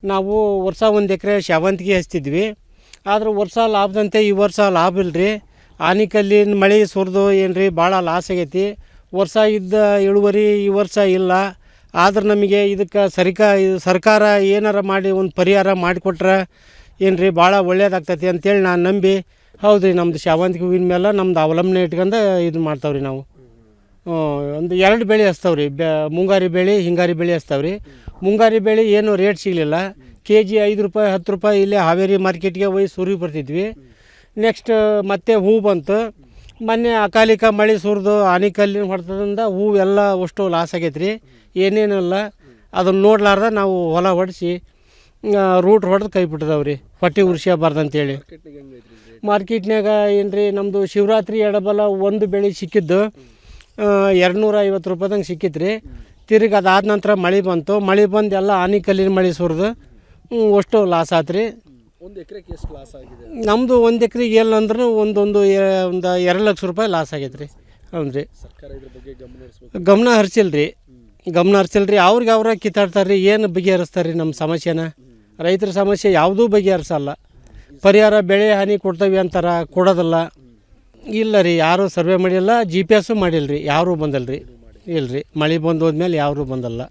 ನಾವು ವರ್ಷ 1 ಎಕರೆ ಸೇವಂತಿಗೆ ಹಚ್ತಿದ್ವಿ. ಆದ್ರೆ ವರ್ಷ ಲಾಭದಂತೆ ಈ ವರ್ಷ ಲಾಭ ಇಲ್ಲರಿ. ಆನಿಕಲ್ಲಿನ ಮಳೆ ಸುರಿದು ಏನ್ರಿ ಭಾಳ ಲಾಸ್ ಆಗೈತಿ. ವರ್ಷ ಇದ್ದ ಇಳುವರಿ ಈ ವರ್ಷ ಇಲ್ಲ. ಆದ್ರೆ ನಮಗೆ ಇದಕ್ಕೆ ಸರ್ಕಾರ ಏನಾರ ಮಾಡಿ ಒಂದು ಪರಿಹಾರ ಮಾಡಿಕೊಟ್ರೆ ಏನ್ರಿ ಭಾಳ ಒಳ್ಳೇದಾಗ್ತೈತಿ ಅಂತೇಳಿ ನಾನು ನಂಬಿ ಹೌದು ರೀ ನಮ್ಮದು ಸೇವಂತಿಗೆ ಹೂವಿನ ಮೇಲೆ ನಮ್ದು ಅವಲಂಬನೆ ಇಟ್ಕೊಂಡು ಇದು ಮಾಡ್ತಾವ್ರಿ ನಾವು. ಒಂದು 2 ಬೆಳೆ ಹಚ್ತಾವ್ರಿ. ಮುಂಗಾರಿ ಬೆಳೆ ಹಿಂಗಾರಿ ಬೆಳೆ ಹಚ್ತಾವ್ರಿ. ಮುಂಗಾರಿ ಬೆಳೆ ಏನು ರೇಟ್ ಸಿಗಲಿಲ್ಲ. ಕೆಜಿ 5 ರೂಪಾಯಿ 10 ರೂಪಾಯಿ ಇಲ್ಲೇ ಹಾವೇರಿ ಮಾರ್ಕೆಟ್ಗೆ ಒಯ್ದು ಸುರಿ ಬರ್ತಿದ್ವಿ. ನೆಕ್ಸ್ಟ್ ಮತ್ತೆ ಹೂ ಬಂತು. ಮೊನ್ನೆ ಅಕಾಲಿಕ ಮಳೆ ಸುರಿದು ಆನಿಕಲ್ಲಿನ ಹೊಡೆತದಿಂದ ಹೂವೆಲ್ಲ ಅಷ್ಟು ಲಾಸ್ ಆಗೈತೆ ರೀ. ಏನೇನಿಲ್ಲ ಅದನ್ನು ನೋಡ್ಲಾರ್ದ ನಾವು ಹೊಲ ಹೊಡೆಸಿ ರೂಟ್ ಹೊಡೆದು ಕೈ ಬಿಟ್ಟಿದಾವ್ರಿ. ಹೊಟ್ಟೆ ಉರ್ಸ್ಯಬಾರ್ದಂತೇಳಿ ಮಾರ್ಕೆಟ್ನಾಗ ಏನು ರೀ ನಮ್ಮದು ಶಿವರಾತ್ರಿ ಎಡಬಲ ಒಂದು ಬೆಳೆ ಸಿಕ್ಕಿದ್ದು 250 ರೂಪಾಯ್ದಂಗೆ ಸಿಕ್ಕಿತ್ತು ರೀ. ತಿರುಗಿ ಅದಾದ ನಂತರ ಮಳೆ ಬಂತು. ಮಳೆ ಬಂದು ಎಲ್ಲ ಆನಿಕಲ್ಲಿನ ಮಳೆ ಸುರಿದು ಅಷ್ಟು ಲಾಸ್ ಆಯ್ತು ರೀ. ಒಂದು ಎಕರೆಗೆ ಎಷ್ಟು ಲಾಸ್ ಆಗಿದೆ? ನಮ್ಮದು 1 ಎಕರೆಗೆ ಇಲ್ಲ ಅಂದ್ರೂ ಒಂದು 2 ಲಕ್ಷ ರೂಪಾಯಿ ಲಾಸ್ ಆಗೈತೆ ರೀ. ಹೌದು ರೀ. ಸರ್ಕಾರ ಇದ್ರ ಬಗ್ಗೆ ಗಮನ ಹರಿಸಿಲ್ಲ ರೀ. ಅವ್ರಿಗೆ ಅವ್ರ ಕಿತ್ತಾಡ್ತಾರೆ ರೀ. ಏನು ಬಗೆಹರಿಸ್ತಾರೆ ರೀ ನಮ್ಮ ಸಮಸ್ಯೆನ? ರೈತರ ಸಮಸ್ಯೆ ಯಾವುದೂ ಬಗೆಹರಿಸಲ್ಲ. ಪರಿಹಾರ ಬೆಳೆ ಹಾನಿ ಕೊಡ್ತೇವೆ ಅಂತಾರೆ, ಕೊಡೋದಿಲ್ಲ. ಇಲ್ಲ ರೀ, ಯಾರೂ ಸರ್ವೆ ಮಾಡಿಲ್ಲ. GPS ಮಾಡಿಲ್ಲ ರೀ, ಯಾರೂ ಬಂದಲ್ಲ ರೀ. ಇಲ್ಲ ರೀ, ಮಳೆ ಬಂದು ಹೋದ್ಮೇಲೆ ಯಾರೂ ಬಂದಲ್ಲ.